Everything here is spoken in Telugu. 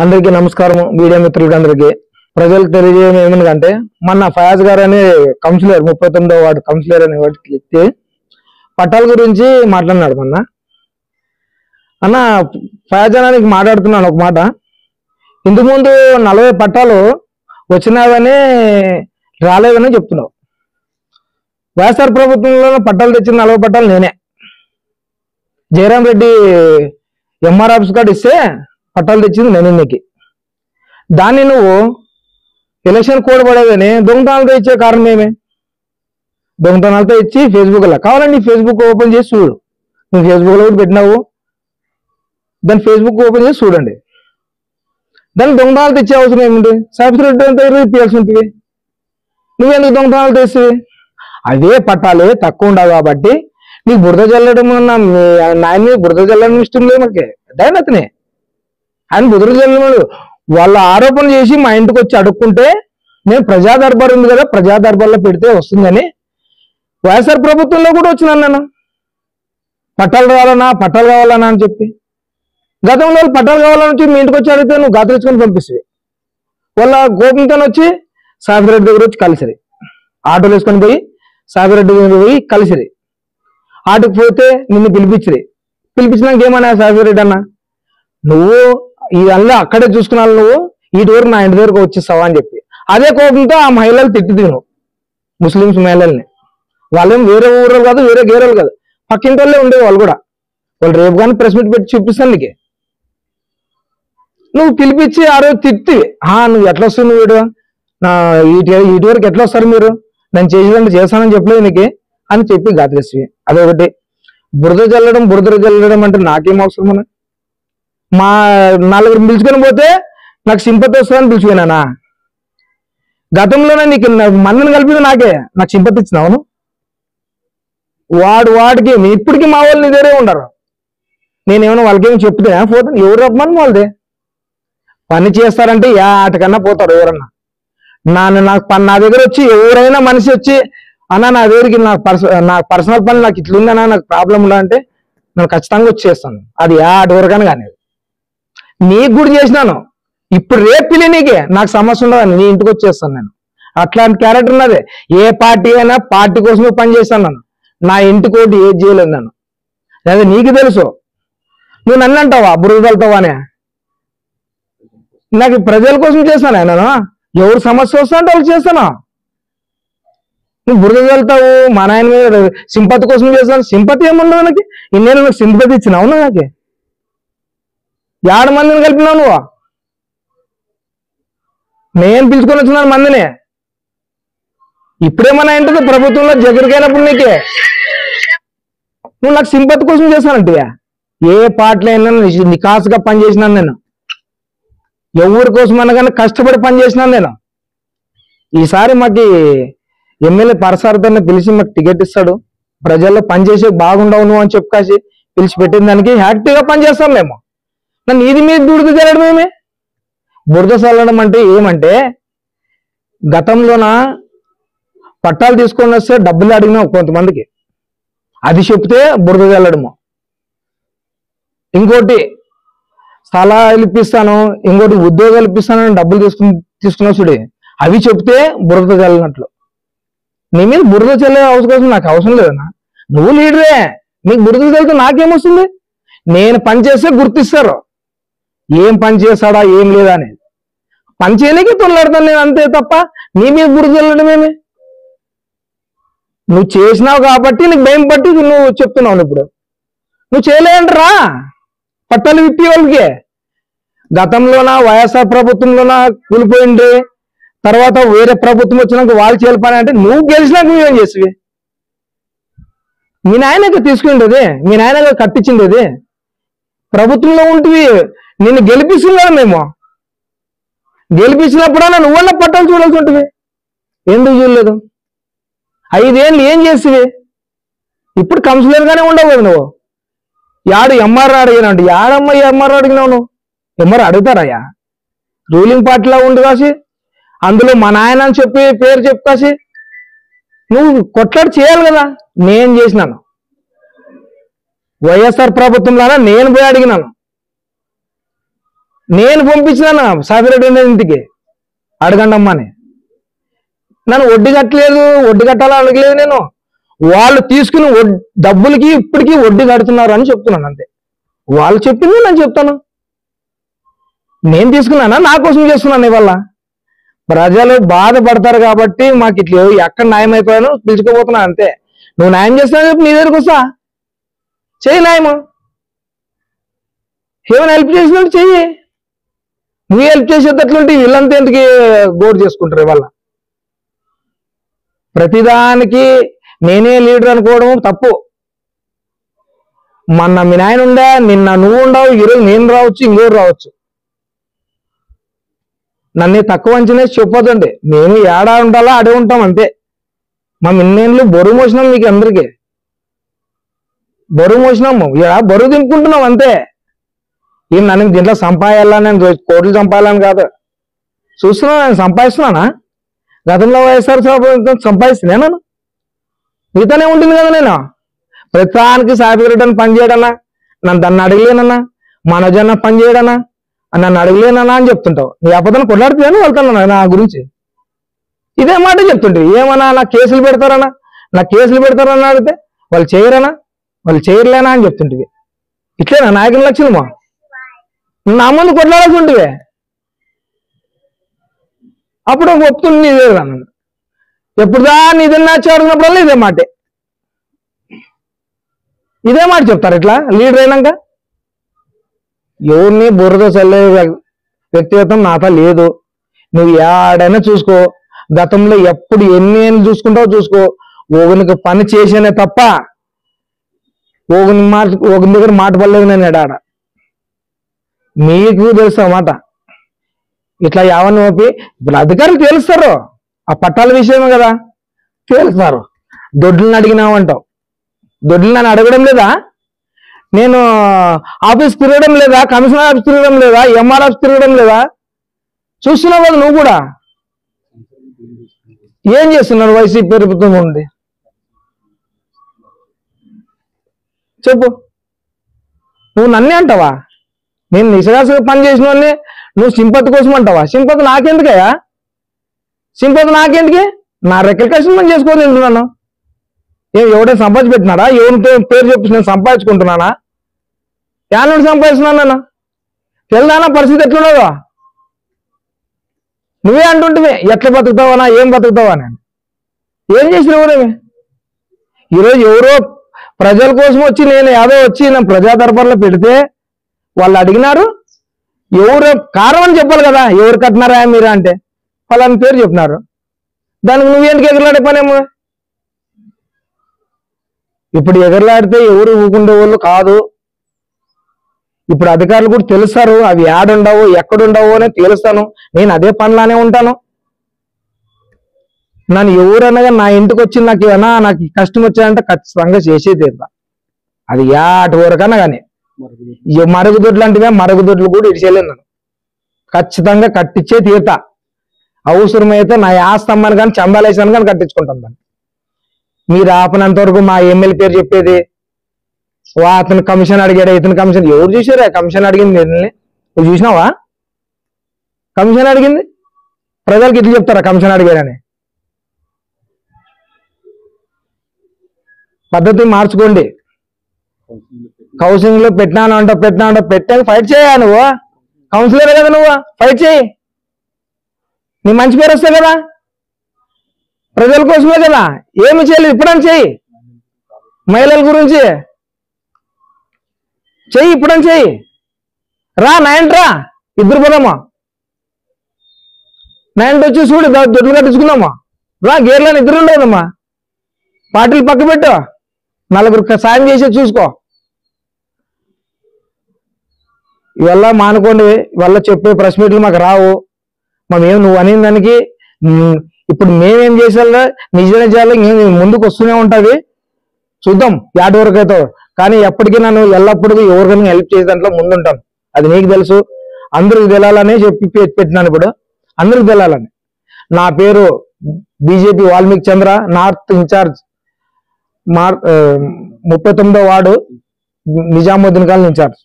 అందరికీ నమస్కారం. మీడియా మిత్రులకి అందరికీ ప్రజలకు తెలియజేయడం ఏమనగంటే, మొన్న ఫయాజ్ గారు అనే కౌన్సిలర్ 39వ వార్డు కౌన్సిలర్ అనే వ్యక్తి పట్టాల గురించి మాట్లాడినాడు. మొన్న అన్న ఫయాజ్ అన్నానికి మాట్లాడుతున్నాను ఒక మాట. ఇంతకు ముందు 40 పట్టాలు వచ్చినావని రాలేదని చెప్తున్నావు. వైఎస్ఆర్ ప్రభుత్వంలో పట్టాలు తెచ్చిన 40 పట్టాలు నేనే. Jayaram Reddy MR office card ఇస్తే పట్టాలు తెచ్చింది నేను. నీకు దాన్ని నువ్వు ఎలక్షన్ కోడ్ పడేదని దొంగతనాలతో ఇచ్చే కారణం ఏమే? దొంగతనాలతో ఇచ్చి ఫేస్బుక్లో కావాలండి ఫేస్బుక్ ఓపెన్ చేసి చూడు. నువ్వు ఫేస్బుక్లో కూడా పెట్టినావు, దాన్ని ఫేస్బుక్ ఓపెన్ చేసి చూడండి. దాన్ని దొంగతనాలు తెచ్చే అవసరం ఏముంది? సాఫ్ట్ రెడ్డి అంతా ఇప్పించాల్సి ఉంటుంది. నువ్వెందుకు దొంగతనాలు తెస్తావి? అవే పట్టాలే తక్కువ ఉండవు కాబట్టి నీకు బురద చల్లడం నాయన మీద బురద చల్లడం ఇష్టం లేదు. మనకి దాని అతనే ఆయన బురద చల్లడు. వాళ్ళ ఆరోపణ చేసి మా ఇంటికి వచ్చి అడుక్కుంటే నేను ప్రజా దర్బార్ ఉంది కదా, ప్రజా దర్బార్లో పెడితే వస్తుందని వైఎస్ఆర్ ప్రభుత్వంలో కూడా వచ్చినాను నేను. పట్టాలు కావాలన్నా అని చెప్పి గతంలో పట్టాలు కావాలని మీ ఇంటికి వచ్చి అడిగితే నువ్వు గాతరించుకొని పంపిస్తుంది. వాళ్ళ కోపంతో వచ్చి సాఫిరెడ్డి దగ్గర వచ్చి కలిసిరి, ఆటోలు వేసుకొని పోయి సాఫిరెడ్డి దగ్గర పోయి కలిసిరి. ఆటోకి పోతే నిన్ను పిలిపించినాక ఏమన్నా సాఫిరెడ్డి అన్న, నువ్వు ఇవన్నీ అక్కడే చూసుకున్నాను, నువ్వు ఇటు వరకు నా ఇంటి దగ్గరకు వచ్చేస్తావా అని చెప్పి అదే కోపంతో ఆ మహిళలు తిట్టిది నువ్వు. ముస్లిమ్స్ మహిళల్ని, వాళ్ళేం వేరే ఊరు కాదు, వేరే గేరలు కాదు, పక్కింటి వాళ్ళే ఉండేవి. వాళ్ళు కూడా వాళ్ళు రేపు కానీ ప్రెస్ మీట్ పెట్టి చూపిస్తాను నీకు. నువ్వు పిలిపించి ఆ రోజు తిట్టివి. నువ్వు ఎట్లా వస్తుంది, నువ్వు వీడు నా ఇటు వరకు ఎట్లా వస్తారు మీరు, నేను చేసేదంటే చేస్తానని చెప్పలేదు నీకు అని చెప్పి గాతరేసివి. అదొకటి. బురద చల్లడం అంటే నాకేం అవసరం అన్న? మా నలుగురు పిలుచుకొని పోతే నాకు సింపతి వస్తుందని పిలిచిపోయినానా? గతంలోనే నీకు మందిని కలిపింది నాకే, నాకు సింపతి ఇచ్చినావును. వాడికి ఇప్పటికీ మా వాళ్ళు ఇదేరే ఉండరు. నేనేమన్నా వాళ్ళకేమో చెప్తే పోతాను, ఎవరు రమ్మని వాళ్ళదే పని చేస్తారంటే ఆటకన్నా పోతారు ఎవరన్నా. నా దగ్గర వచ్చి ఎవరైనా మనిషి వచ్చి అన్నా నా దగ్గరికి నా పర్సనల్ పని నాకు ఇట్లుందన్నా, నాకు ప్రాబ్లం ఉండాలంటే నేను ఖచ్చితంగా వచ్చి చేస్తాను. అది ఆటి వరకని కానీ నీకు కూడా చేసినాను. ఇప్పుడు రేపు పిల్లి నీకే నాకు సమస్య ఉండదని నీ ఇంటికి వచ్చేస్తాను నేను. అట్లాంటి క్యారెక్టర్ ఉన్నదే. ఏ పార్టీ అయినా పార్టీ కోసమే పని చేస్తాను నేను. నా ఇంటికి ఒకటి ఏది చేయలేదు నేను. అదే నీకు తెలుసు. నువ్వు నన్ను అంటావా బురద వెళ్తావా అని? నాకు ప్రజల కోసం చేస్తాను నేను. ఎవరు సమస్య వస్తా అంటే వాళ్ళు చేస్తాను. నువ్వు బురద వెళ్తావు మా నాయన మీద సింపతి కోసం చేస్తాను. సింపతి ఏముండదు నాకు. ఇన్నేళ్ళు నాకు సింపతి ఇచ్చినావు నాకు. 7 మందిని కలిపినావు నువ్వు. నేను పిలుచుకొని వచ్చినాను మందిని. ఇప్పుడేమన్నా ఏంటో ప్రభుత్వంలో జగరికైనప్పుడు నీకే నువ్వు నాకు సింపతి కోసం చేస్తానంటే ఏ పార్టీలో అయినా నికాసుగా పనిచేసినాను నేను. ఎవరి కోసం అనగానే కష్టపడి పనిచేసినాను నేను. ఈసారి మాకు ఎమ్మెల్యే పరసారథాన్ని పిలిచి మాకు టికెట్ ఇస్తాడు, ప్రజల్లో పనిచేసే బాగుండవు నువ్వు అని చెప్పి పిలిచి పెట్టిన దానికి యాక్టివ్గా పనిచేస్తాం మేము. నన్ను ఇది మీద బురద చల్లడం ఏమే? బురద చల్లడం అంటే ఏమంటే, గతంలోన పట్టాలు తీసుకొని వస్తే డబ్బులు అడిగినావు కొంతమందికి, అది చెప్తే బురద చల్లడము. ఇంకోటి స్థలాలు ఇప్పిస్తాను, ఇంకోటి ఉద్యోగాలు ఇప్పిస్తానని డబ్బులు తీసుకున్నావు చూడే, అవి చెప్తే బురద చల్లినట్లు. నీ మీద బురద చల్లే అవసరం నాకు అవసరం లేదన్నా. నువ్వు లీడరే, నీకు బురద చల్లితే నాకేమొస్తుంది? నేను పని చేస్తే గుర్తిస్తారు, ఏం పని చేస్తాడా ఏం లేదా అనేది. పని చేయలేకే తొలలాడతాను నేను, అంతే తప్ప నీ మీద బురద చల్లడం ఏమి? నువ్వు చేసినావు కాబట్టి నీకు భయం పట్టి నువ్వు చెప్తున్నావు. ఇప్పుడు నువ్వు చేయలేంటరా పట్టాలు విప్పి వాళ్ళకి. గతంలోన వైఎస్ఆర్ ప్రభుత్వంలోన కూలిపోయింది, తర్వాత వేరే ప్రభుత్వం వచ్చినాక వాళ్ళు చేయాలి పని అంటే నువ్వు గెలిచినాక నువ్వేం చేసివి? మీ నాయనగా తీసుకుండేది, మీ నాయనగా కట్టించిండేది. ప్రభుత్వంలో ఉంటుంది, నిన్ను గెలిపిస్తున్నా మేము. గెలిపించినప్పుడన్నా నువ్వన్నా పట్టాలు చూడాల్సి ఉంటుంది. ఎందుకు చూడలేదు? 5 ఏళ్ళు ఏం చేసివి? ఇప్పుడు కౌన్సిలర్గానే ఉండవు కదా నువ్వు. ఎంఆర్ అడిగినావు, యాడమ్మ ఎంఆర్ అడిగినావు నువ్వు? ఎంఆర్ అడుగుతారయ్యా? రూలింగ్ పార్టీలో ఉండి కాసి అందులో మా నాయన అని చెప్పి పేరు చెప్పుకాసి నువ్వు కొట్లాడి చేయాలి కదా. నేను చేసినాను వైఎస్ఆర్ ప్రభుత్వంలోనే, నేను పోయి అడిగినాను. నేను పంపించినాను సాబిరెడ్డి ఇంటికి అడగండమ్మని. నన్ను వడ్డీ కట్టలేదు, వడ్డీ కట్టాలని అడగలేదు నేను. వాళ్ళు తీసుకుని డబ్బులకి ఇప్పటికీ వడ్డీ కడుతున్నారు అని చెప్తున్నాను అంతే. వాళ్ళు చెప్పింది నేను చెప్తాను. నేను తీసుకున్నానా, నా కోసం చేస్తున్నాను. ఇవాళ ప్రజలు బాధపడతారు కాబట్టి మాకు ఇట్లా ఎక్కడ న్యాయం అయిపోయానో పిలుచుకోబోతున్నా అంతే. నువ్వు న్యాయం చేస్తానని చెప్పి నీ దగ్గరకు వస్తా, చెయ్యి న్యాయము. ఏమైనా హెల్ప్ చేసినట్టు చెయ్యి. నువ్వు హెల్ప్ చేసేటట్లుంటే వీళ్ళంతా ఎందుకు గోడు చేసుకుంటారు. ఇవాళ ప్రతిదానికి నేనే లీడర్ అనుకోవడం తప్పు. మొన్న మీ నాయన ఉండా, నిన్న నువ్వు ఉండవు, ఈరోజు నేను రావచ్చు, ఇంకోరు రావచ్చు. నన్ను తక్కువ అంచనే చెప్పొద్దండి. మేము ఏడా ఉండాలా అడే ఉంటాం అంతే. మా ఇన్నేళ్ళు బరువు మోసినాం, మీకు అందరికీ బరువు మోసినాము, బరువు దింపుకుంటున్నాం అంతే. ఏం నన్ను దీంట్లో సంపాయాలని, నేను కోట్లు సంపాయాలని కాదు చూస్తున్నా. నేను సంపాదిస్తున్నానా? గతంలో వైఎస్ఆర్ సంపాదిస్తున్నా నేను? మిగతానే ఉంటుంది కదా. నేను ప్రతిదానికి సాబిరెడ్డి పని చేయడన్నా, నన్ను దాన్ని అడగలేనన్నా, మనోజన్న పని చేయడన్నా, నన్ను అడగలేనన్నా అని చెప్తుంటావు. నీ అబద్ధాన్ని కొట్లాడుతున్నాను వెళ్తాను నా గురించి. ఇదే మాట చెప్తుంటావు. ఏమన్నా నా కేసులు పెడతారన్నా, నా కేసులు పెడతారన్నా అడిగితే వాళ్ళు చేయరనా, వాళ్ళు చేయలేనా అని చెప్తుంటివి. ఇట్లేనా నాయకుల లక్షణమా? నా ముందు కొట్లాడాల్సి ఉంటివే. అప్పుడు ఒప్పుతుంది ఇదే నన్ను. ఎప్పుడుదా నీదన్నా చేరుకున్నప్పుడల్లా ఇదే మాటే, ఇదే మాట చెప్తారు. ఇట్లా లీడర్ అయినాక ఎవరిని బుర్రతో చల్లే వ్యక్తిగతం నాతో లేదు. నువ్వు ఏడైనా చూసుకో, గతంలో ఎప్పుడు ఎన్ని చూసుకుంటావో చూసుకో. ఒకనికి పని చేసేనే తప్ప ఒకని దగ్గర మాట పడలేదు నేను ఎడాడ. మీకు తెలుసు మాట. ఇట్లా యావన్ని ఓపి ఇప్పుడు అధికారులు తేలుస్తారు. ఆ పట్టాల విషయమే కదా తేలుస్తారు. దొడ్లను అడిగినావంటావు. దొడ్లు నన్ను అడగడం లేదా? నేను ఆఫీస్ తిరగడం లేదా? కమిషనర్ ఆఫీస్ తిరగడం లేదా? ఎంఆర్ ఆఫీస్ తిరగడం లేదా? చూస్తున్నావు కదా నువ్వు కూడా. ఏం చేస్తున్నారు వైసీపీ ప్రభుత్వం ఉంది? చెప్పు. నువ్వు నన్నే అంటావా? నేను నిజంగా పని చేసిన వాళ్ళని నువ్వు సింపతి కోసం అంటావా? సింపతి నాకెందుకయ్యా? సింపతి నాకెందుకే? నా రెక్కల కష్టం నేను చేసుకోవాలి తింటున్నాను. ఎవడైనా సంపాదించి పెట్టినాడా? ఎవరితో పేరు చెప్పి నేను సంపాదించుకుంటున్నానా? యానుండి సంపాదిస్తున్నాను నేను. తెలుదానా పరిస్థితి ఎట్లున్నదో? నువ్వే అంటుంటివి ఎట్లా బతుకుతావనా, ఏం బతుకుతావా నేను. ఏం చేసిన ఎవరేమి? ఈరోజు ఎవరో ప్రజల కోసం వచ్చి నేను ఏదో వచ్చి నేను ప్రజా దర్బార్లో పెడితే వాళ్ళు అడిగినారు. ఎవరు కారణం అని చెప్పాలి కదా. ఎవరు కట్టినారా మీరా అంటే వాళ్ళని పేరు చెప్పినారు. దానికి నువ్వేందుకు ఎగరలాడే పనేమో. ఇప్పుడు ఎగరలాడితే ఎవరు ఊకుండే వాళ్ళు కాదు. ఇప్పుడు అధికారులు కూడా తెలుస్తారు అవి ఏడుండవు ఎక్కడుండవు అని తెలుస్తాను. నేను అదే పనిలానే ఉంటాను. నన్ను ఎవరనగా నా ఇంటికి వచ్చి నాకు ఏమన్నా నాకు కష్టం వచ్చాయంటే ఖచ్చితంగా చేసే తీరుతా. అది ఏటి వరకన్నా కానీ మరుగుదొడ్లు అంటే మరుగుదొడ్లు కూడా ఇడిచేయలేను. నన్ను ఖచ్చితంగా కట్టించే తీరుతా. అవసరమైతే నా ఆస్తమ్మని కానీ చందాలేసాను కానీ కట్టించుకుంటాను దాన్ని. మీరు ఆపనంత వరకు మా ఎమ్మెల్యే పేరు చెప్పేది అతను కమిషన్ అడిగాడు, ఇతను కమిషన్. ఎవరు చూసారా కమిషన్ అడిగింది? నువ్వు చూసినావా కమిషన్ అడిగింది? ప్రజలకు ఇట్లా చెప్తారా కమిషన్ అడిగాడని? పద్ధతి మార్చుకోండి. కౌన్సిలింగ్ లో పెట్టినాను పెట్టాక ఫైట్ చేయా. నువ్వు కౌన్సిలర్ కదా, నువ్వు ఫైట్ చేయి. నీ మంచి పేరు వస్తాయి కదా, ప్రజల కోసమే కదా. ఏమి చేయలేదు ఇప్పుడని చెయ్యి. మహిళల గురించి చెయ్యి, ఇప్పుడని చెయ్యి. రా నైంట్రా, ఇద్దరు పోదామా. నైంట్ వచ్చి చూడు దొడ్లు కట్టించుకుందామా. రా గేర్లని ఇద్దరు ఉండేదమ్మా. పార్టీలు పక్క పెట్టు, నలుగురు సాయం చేసే చూసుకో. ఇవల్ల మానుకోండి. ఇవల్ల చెప్పే ప్రెస్ మీట్లు మాకు రావు. మేమేం నువ్వు అనే దానికి ఇప్పుడు మేమేం చేసేలా నిజ నిజాలు ముందుకు వస్తూనే ఉంటుంది. చూద్దాం యాడ్ వరకు అయితే. కానీ ఎప్పటికీ నన్ను ఎల్లప్పుడూ ఎవరికైనా హెల్ప్ చేసే దాంట్లో ముందుంటాను. అది నీకు తెలుసు. అందరికి తెలాలని చెప్పి పెట్టినాను. ఇప్పుడు అందరికి తెలాలని. నా పేరు BJP Valmiki Chandra, north in-charge 39వ వార్డు, నిజాముద్దీన్ కాలనీ ఇన్ఛార్జ్.